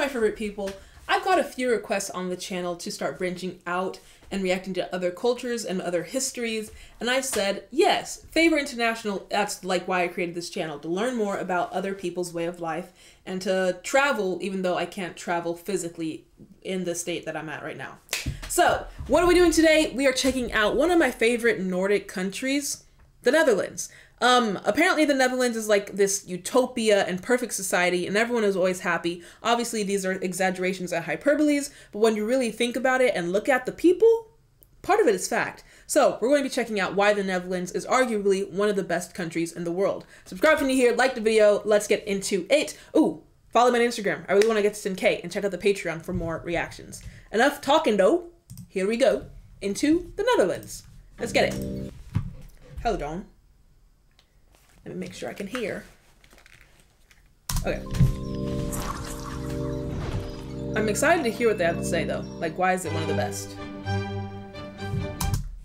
my favorite people. I've got a few requests on the channel to start branching out and reacting to other cultures and other histories, and I said yes. Favour International, that's like why I created this channel, to learn more about other people's way of life and to travel, even though I can't travel physically in the state that I'm at right now. So what are we doing today? We are checking out one of my favorite Nordic countries, the Netherlands. Apparently the Netherlands is like this utopia and perfect society and everyone is always happy. Obviously these are exaggerations and hyperboles, but when you really think about it and look at the people, part of it is fact. So we're going to be checking out why the Netherlands is arguably one of the best countries in the world. Subscribe if you're new here, like the video, let's get into it. Ooh, follow me on Instagram. I really want to get to 10K and check out the Patreon for more reactions. Enough talking though, here we go into the Netherlands. Let's get it. Hello, Dawn. Let me make sure I can hear. Okay. I'm excited to hear what they have to say though. Like, why is it one of the best?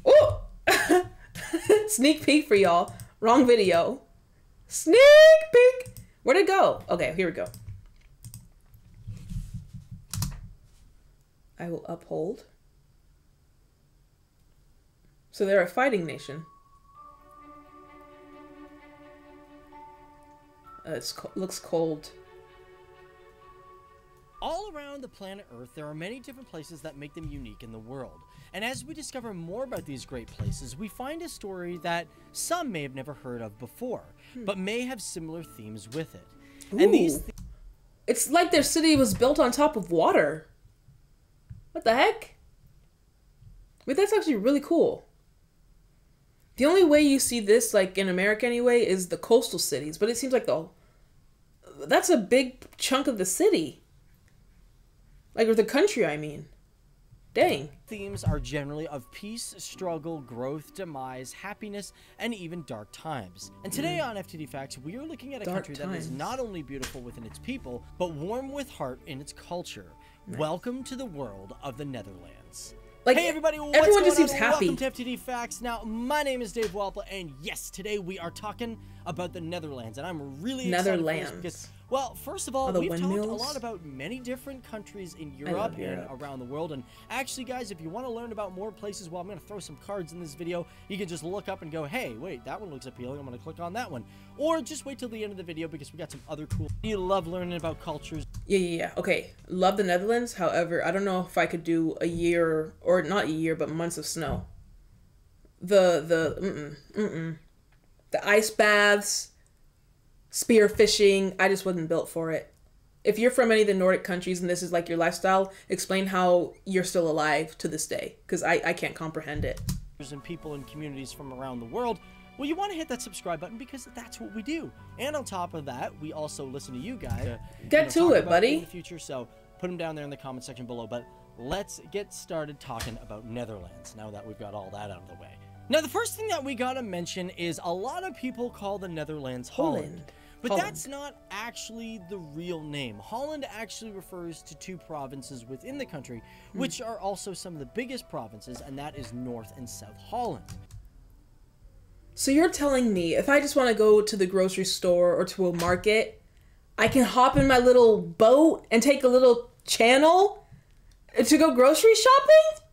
Oh! Sneak peek for y'all. Wrong video. Sneak peek! Where'd it go? Okay, here we go. I will uphold. So they're a fighting nation. Looks cold. All around the planet Earth, there are many different places that make them unique in the world. And as we discover more about these great places, we find a story that some may have never heard of before, but may have similar themes with it. Ooh. And these it's like their city was built on top of water. What the heck? Wait, that's actually really cool. The only way you see this, like in America anyway, is the coastal cities, but it seems like that's a big chunk of the city. Like, or the country, I mean. Dang. themes are generally of peace, struggle, growth, demise, happiness, and even dark times. And today on FTD Facts, we are looking at a country that is not only beautiful within its people, but warm with heart in its culture. Nice. Welcome to the world of the Netherlands. Like, hey everybody, what's everyone going just seems on? happy. Welcome to FTD Facts. Now, my name is Dave Walpole, and yes, today we are talking about the Netherlands, and I'm really excited for this because, well, first of all, we've talked a lot about many different countries in Europe and around the world, and actually, guys, if you want to learn about more places, well, I'm going to throw some cards in this video. You can just look up and go, hey, wait, that one looks appealing. I'm going to click on that one. Or just wait till the end of the video because we got some other cool... You love learning about cultures. Yeah. Okay, love the Netherlands. However, I don't know if I could do a year, or not a year, but months of snow. The ice baths, spear fishing, I just wasn't built for it. If you're from any of the Nordic countries and this is like your lifestyle, explain how you're still alive to this day, because I can't comprehend it. And people and communities from around the world, well, you want to hit that subscribe button because that's what we do. And on top of that, we also listen to you guys. Get to it, buddy. In the future, so put them down there in the comment section below. But let's get started talking about Netherlands now that we've got all that out of the way. Now, the first thing that we gotta mention is a lot of people call the Netherlands Holland. But that's not actually the real name. Holland actually refers to two provinces within the country, which are also some of the biggest provinces, and that is North and South Holland. So you're telling me if I just want to go to the grocery store or to a market, I can hop in my little boat and take a little channel to go grocery shopping?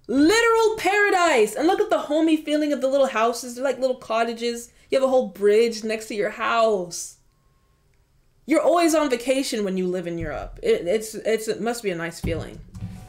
Literal paradise! And look at the homey feeling of the little houses. They're like little cottages. You have a whole bridge next to your house. You're always on vacation when you live in Europe. It must be a nice feeling.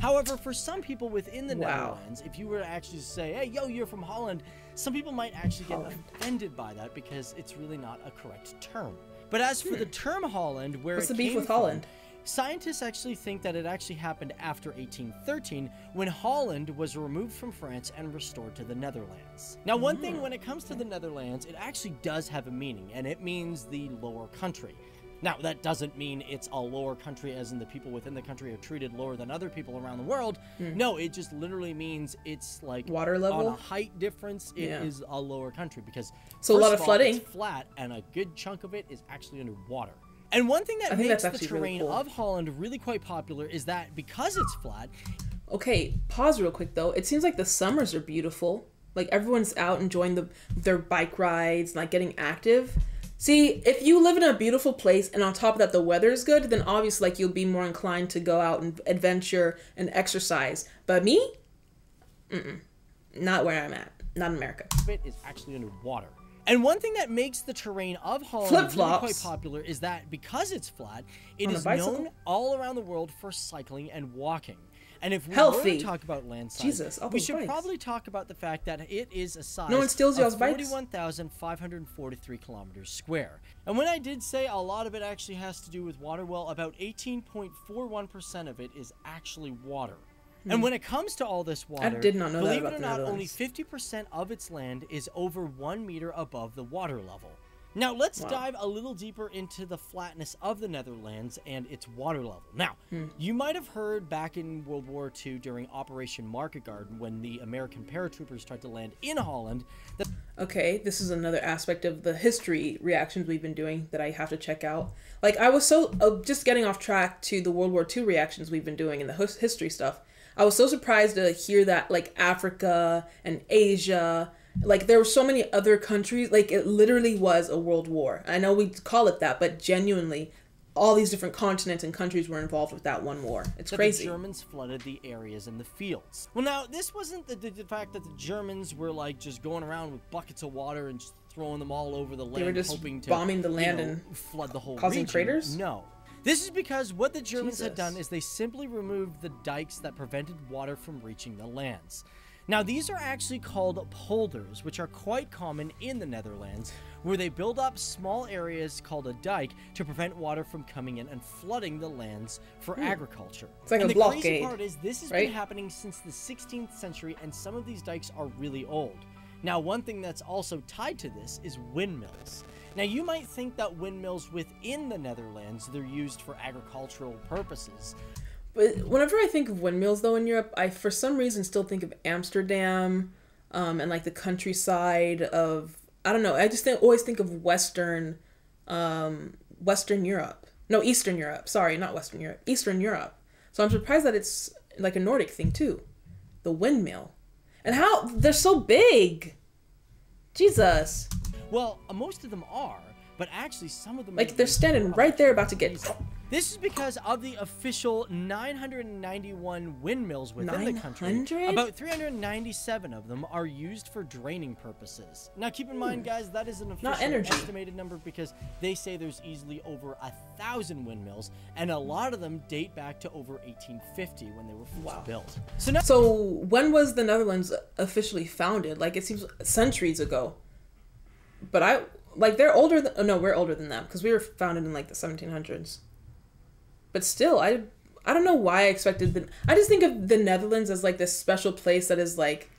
However, for some people within the Netherlands, if you were to actually say, hey, yo, you're from Holland, some people might actually get offended by that because it's really not a correct term. But as for the term Holland, where what's the beef with Holland? Scientists actually think that it actually happened after 1813 when Holland was removed from France and restored to the Netherlands. Now, one thing when it comes to the Netherlands, it actually does have a meaning, and it means the lower country. Now, that doesn't mean it's a lower country as in the people within the country are treated lower than other people around the world. No, it just literally means it's like water level? On a height difference, it is a lower country because so a lot of flooding. It's flat and a good chunk of it is actually underwater. And one thing that makes the terrain of Holland really quite popular is that because it's flat... Okay, pause real quick though. It seems like the summers are beautiful. Like everyone's out enjoying their bike rides, like getting active. See, if you live in a beautiful place and on top of that the weather is good, then obviously like you'll be more inclined to go out and adventure and exercise. But me, not where I'm at. Not in America. It is actually underwater. And one thing that makes the terrain of Holland really quite popular is that because it's flat, it is known all around the world for cycling and walking. And if we were to talk about land size, we should probably talk about the fact that it is a size of 41,543 kilometers square. And when I did say a lot of it actually has to do with water, well, about 18.41% of it is actually water. And when it comes to all this water, I did not know believe it or not, only 50% of its land is over 1 meter above the water level. Now, let's dive a little deeper into the flatness of the Netherlands and its water level. Now, you might have heard back in World War II during Operation Market Garden when the American paratroopers tried to land in Holland. Okay, this is another aspect of the history reactions we've been doing that I have to check out. Like, I was so, just getting off track to the World War II reactions we've been doing and the history stuff. I was so surprised to hear that, like, Africa and Asia, like, there were so many other countries, like, it literally was a world war. I know we call it that, but genuinely, all these different continents and countries were involved with that one war. It's crazy. The Germans flooded the areas and the fields. Well, now, this wasn't the fact that the Germans were, like, just going around with buckets of water and just throwing them all over the land, they were just hoping to, bombing the land and flood the whole causing region. craters? No. This is because what the Germans had done is they simply removed the dikes that prevented water from reaching the lands. Now, these are actually called polders, which are quite common in the Netherlands, where they build up small areas called a dike to prevent water from coming in and flooding the lands for agriculture. It's like and a blockade. The crazy part is this has been happening since the 16th century, and some of these dikes are really old. Now, one thing that's also tied to this is windmills. Now, you might think that windmills within the Netherlands, they're used for agricultural purposes. But whenever I think of windmills, though, in Europe, I, for some reason, still think of Amsterdam and, like, the countryside of, I don't know, I just always think of Western Europe. No, Eastern Europe. Sorry, not Western Europe. Eastern Europe. So I'm surprised that it's, like, a Nordic thing, too. The windmill. And how, they're so big. Jesus. Well, most of them are, but actually some of them... Like, they're standing right there about to get... This is because of the official 991 windmills within the country. About 397 of them are used for draining purposes. Now, keep in mind, guys, that is an official estimated number because they say there's easily over 1,000 windmills, and a lot of them date back to over 1850 when they were first built. So when was the Netherlands officially founded? Like, it seems centuries ago. But they're older than... Oh, no, we're older than them because we were founded in, like, the 1700s. But still, I don't know why I expected I just think of the Netherlands as, like, this special place that is, like,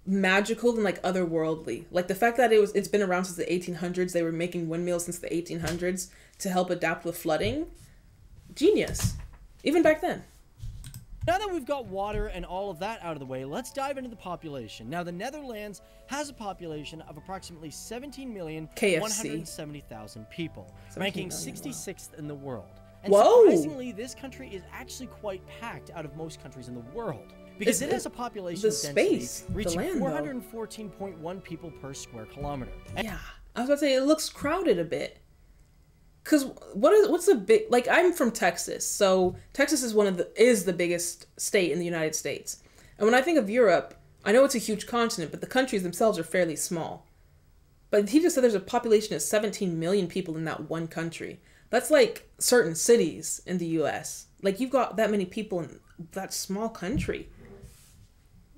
magical and, like, otherworldly. Like, the fact that it's been around since the 1800s, they were making windmills since the 1800s to help adapt with flooding. Genius. Even back then. Now that we've got water and all of that out of the way, let's dive into the population. Now, the Netherlands has a population of approximately 17,170,000 people, ranking 66th in the world. And surprisingly, this country is actually quite packed out of most countries in the world. Because it has a population density reaching 414.1 people per square kilometer. Yeah, I was about to say, it looks crowded a bit. Because what's the big... Like, I'm from Texas, so Texas is the biggest state in the United States. And when I think of Europe, I know it's a huge continent, but the countries themselves are fairly small. But he just said there's a population of 17 million people in that one country. That's like certain cities in the U.S. Like, you've got that many people in that small country.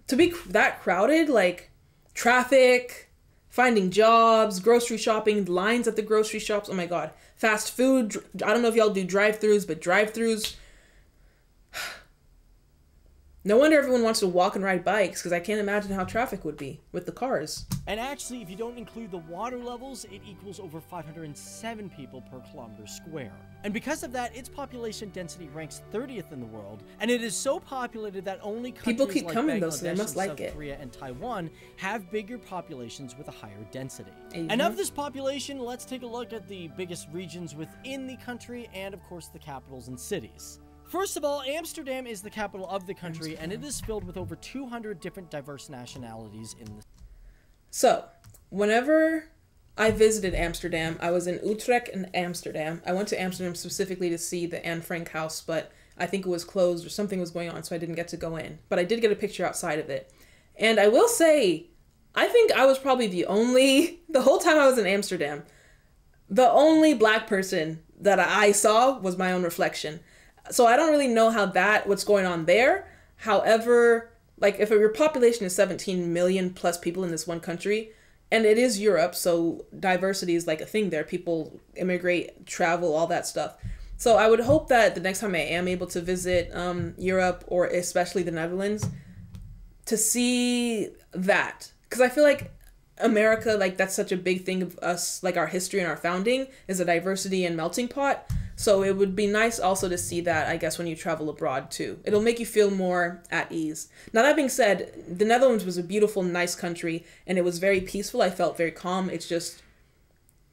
To be that crowded, like, traffic, finding jobs, grocery shopping, lines at the grocery shops. Oh, my God. Fast food. I don't know if y'all do drive-thrus, but drive-thrus. No wonder everyone wants to walk and ride bikes, because I can't imagine how traffic would be with the cars. And actually, if you don't include the water levels, it equals over 507 people per kilometer square. And because of that, its population density ranks 30th in the world, and it is so populated that only countries people keep like coming, Bangladesh though, so they must like South Korea and Taiwan have bigger populations with a higher density. Asian. And of this population, let's take a look at the biggest regions within the country and, of course, the capitals and cities. First of all, Amsterdam is the capital of the country, and it is filled with over 200 different diverse nationalities in the... So, whenever I visited Amsterdam. I was in Utrecht and Amsterdam. I went to Amsterdam specifically to see the Anne Frank house, but I think it was closed or something was going on, so I didn't get to go in. But I did get a picture outside of it. And I will say, I think I was probably the whole time I was in Amsterdam, the only black person that I saw was my own reflection. So I don't really know what's going on there. However, like if your population is 17 million plus people in this one country, and it is Europe, so diversity is like a thing there. People immigrate, travel, all that stuff. So I would hope that the next time I am able to visit Europe, or especially the Netherlands, to see that. Because I feel like America, like that's such a big thing of us, like our history and our founding is a diversity and melting pot. So it would be nice also to see that, I guess, when you travel abroad too. It'll make you feel more at ease. Now that being said, the Netherlands was a beautiful, nice country, and it was very peaceful. I felt very calm. It's just,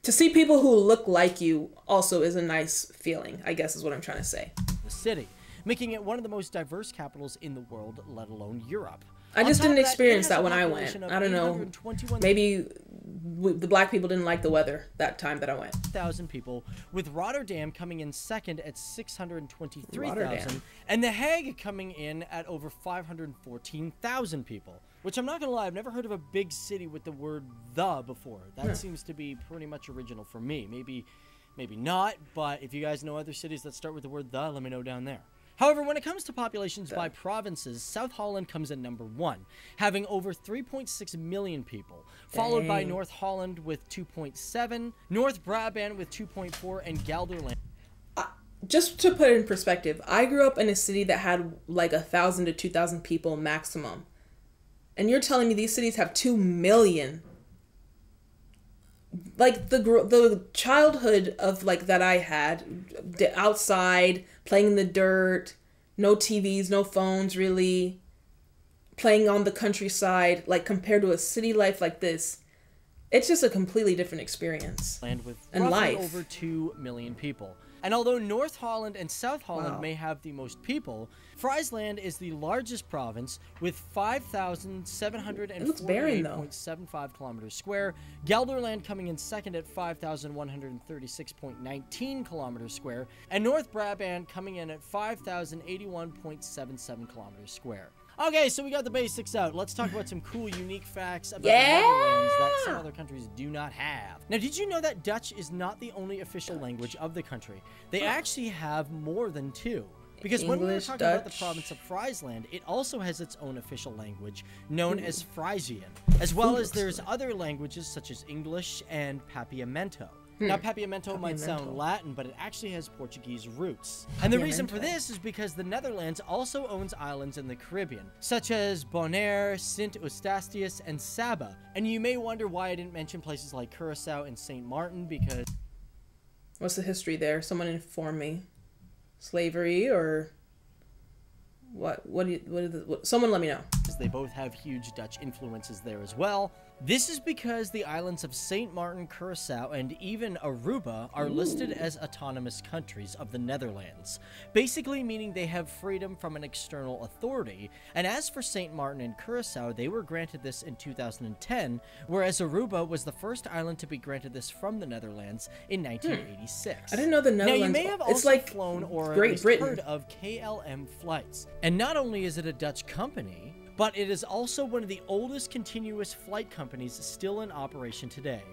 to see people who look like you also is a nice feeling, I guess is what I'm trying to say. The city, making it one of the most diverse capitals in the world, let alone Europe. I just didn't experience that when I went. I don't know. Maybe the black people didn't like the weather that time that I went. 1,000 people, with Rotterdam coming in second at 623,000, and The Hague coming in at over 514,000 people. Which I'm not gonna lie, I've never heard of a big city with the word "the" before. That seems to be pretty much original for me. Maybe not, but if you guys know other cities that start with the word "the," let me know down there. However, when it comes to populations by provinces, South Holland comes in number 1, having over 3.6 million people, followed by North Holland with 2.7, North Brabant with 2.4, and Gelderland. Just to put it in perspective, I grew up in a city that had like 1,000 to 2,000 people maximum. And you're telling me these cities have 2 million? Like the childhood of like that I had outside playing in the dirt, no TVs, no phones really, playing on the countryside, like compared to a city life like this, it's just a completely different experience. Land with roughly over 2 million people. And although North Holland and South Holland may have the most people, Friesland is the largest province with 5,748.75 kilometers square, Gelderland coming in second at 5,136.19 kilometers square, and North Brabant coming in at 5,081.77 kilometers square. Okay, so we got the basics out. Let's talk about some cool, unique facts about the Netherlands that some other countries do not have. Now, did you know that Dutch is not the only official language of the country? They actually have more than 2. Because when we were talking about the province of Friesland, it also has its own official language, known as Frisian, as well as there's other languages such as English and Papiamento. Now, Papiamento might sound Latin, but it actually has Portuguese roots. And the reason for this is because the Netherlands also owns islands in the Caribbean, such as Bonaire, Sint Eustatius, and Saba. And you may wonder why I didn't mention places like Curacao and St. Martin, because... What's the history there? Someone inform me. Slavery or... What someone let me know. They both have huge Dutch influences there as well. This is because the islands of St. Martin, Curacao, and even Aruba are listed as autonomous countries of the Netherlands, basically meaning they have freedom from an external authority. And as for St. Martin and Curacao, they were granted this in 2010, whereas Aruba was the first island to be granted this from the Netherlands in 1986. I didn't know the Netherlands. Now, you may have also flown or at least heard of KLM flights. And not only is it a Dutch company, but it is also one of the oldest continuous flight companies still in operation today.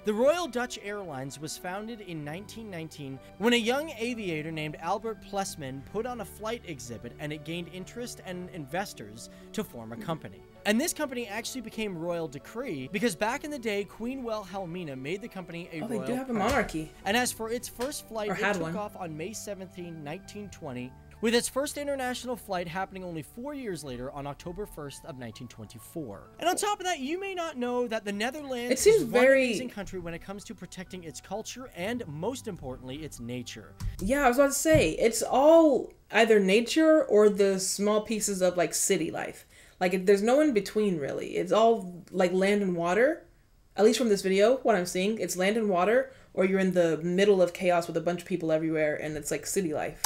The Royal Dutch Airlines was founded in 1919 when a young aviator named Albert Plesman put on a flight exhibit, and it gained interest and investors to form a company. And this company actually became Royal Decree because back in the day, Queen Wilhelmina made the company a royal. They do have a monarchy. And as for its first flight, it took off on May 17, 1920, with its first international flight happening only 4 years later on October 1st of 1924. And on top of that, you may not know that the Netherlands is one amazing country when it comes to protecting its culture and, most importantly, its nature. Yeah, I was about to say, it's all either nature or the small pieces of, like, city life. Like, there's no in between, really. It's all, like, land and water. At least from this video, what I'm seeing, it's land and water, or you're in the middle of chaos with a bunch of people everywhere, and it's, like, city life.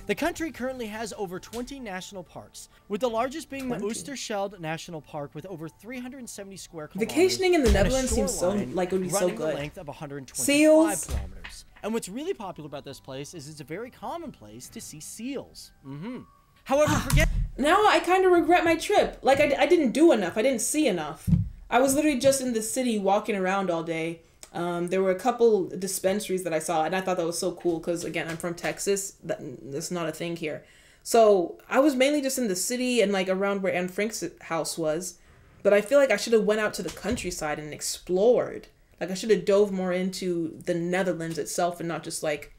The country currently has over 20 national parks, with the largest being the Oosterschelde National Park with over 370 square kilometers. Vacationing in the Netherlands seems so like it would be so good. Running the length of 125 seals. kilometers. And what's really popular about this place is it's a very common place to see seals. However, now I kind of regret my trip. Like I didn't do enough. I didn't see enough. I was literally just in the city walking around all day. There were a couple dispensaries that I saw, and I thought that was so cool because, again, I'm from Texas. That's not a thing here. So I was mainly just in the city and like around where Anne Frank's house was. But I feel like I should have went out to the countryside and explored. Like I should have dove more into the Netherlands itself and not just like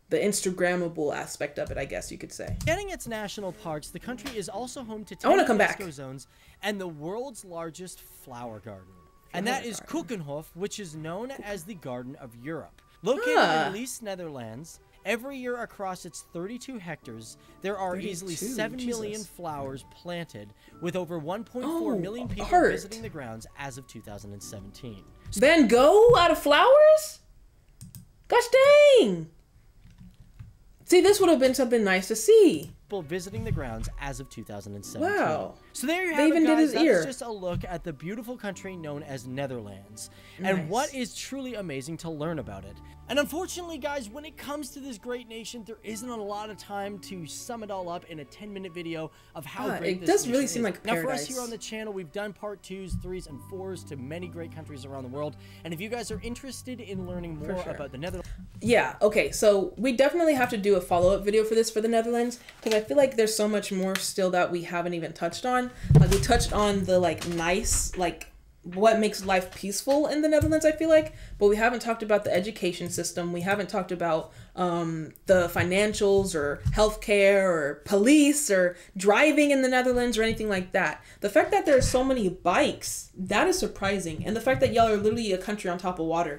the Instagrammable aspect of it, I guess you could say. Getting its national parks, the country is also home to 10 UNESCO zones and the world's largest flower garden. And that is Keukenhof, which is known as the Garden of Europe. Located in Leest, Netherlands, every year across its 32 hectares, there are easily 7 million flowers planted, with over 1.4 million people visiting the grounds as of 2017. Van Gogh out of flowers? Gosh dang! See, this would have been something nice to see. Visiting the grounds as of 2017. Wow. So there you have it, guys. That's just a look at the beautiful country known as Netherlands. Nice. And what is truly amazing to learn about it. And unfortunately, guys, when it comes to this great nation, there isn't a lot of time to sum it all up in a 10-minute video of how great this nation is. It does really seem like paradise. Now, for us here on the channel, we've done part 2s, 3s, and 4s to many great countries around the world. And if you guys are interested in learning more about the Netherlands... Yeah, okay, so we definitely have to do a follow-up video for this for the Netherlands, because I feel like there's so much more still that we haven't even touched on. Like, we touched on the, like, nice, like, what makes life peaceful in the Netherlands, I feel like, but we haven't talked about the education system. We haven't talked about the financials or healthcare or police or driving in the Netherlands or anything like that. The fact that there are so many bikes, that is surprising. And the fact that y'all are literally a country on top of water.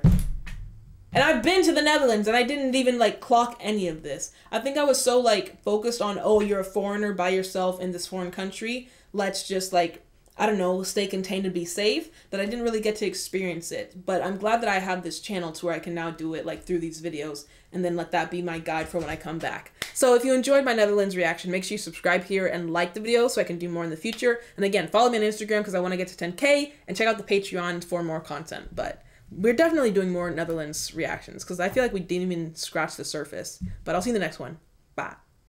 And I've been to the Netherlands and I didn't even like clock any of this. I think I was so like focused on, oh, you're a foreigner by yourself in this foreign country. Let's just like, I don't know, stay contained and be safe, that I didn't really get to experience it. But I'm glad that I have this channel to where I can now do it like through these videos and then let that be my guide for when I come back. So if you enjoyed my Netherlands reaction, make sure you subscribe here and like the video so I can do more in the future. And again, follow me on Instagram because I want to get to 10K and check out the Patreon for more content. But we're definitely doing more Netherlands reactions because I feel like we didn't even scratch the surface. But I'll see you in the next one. Bye.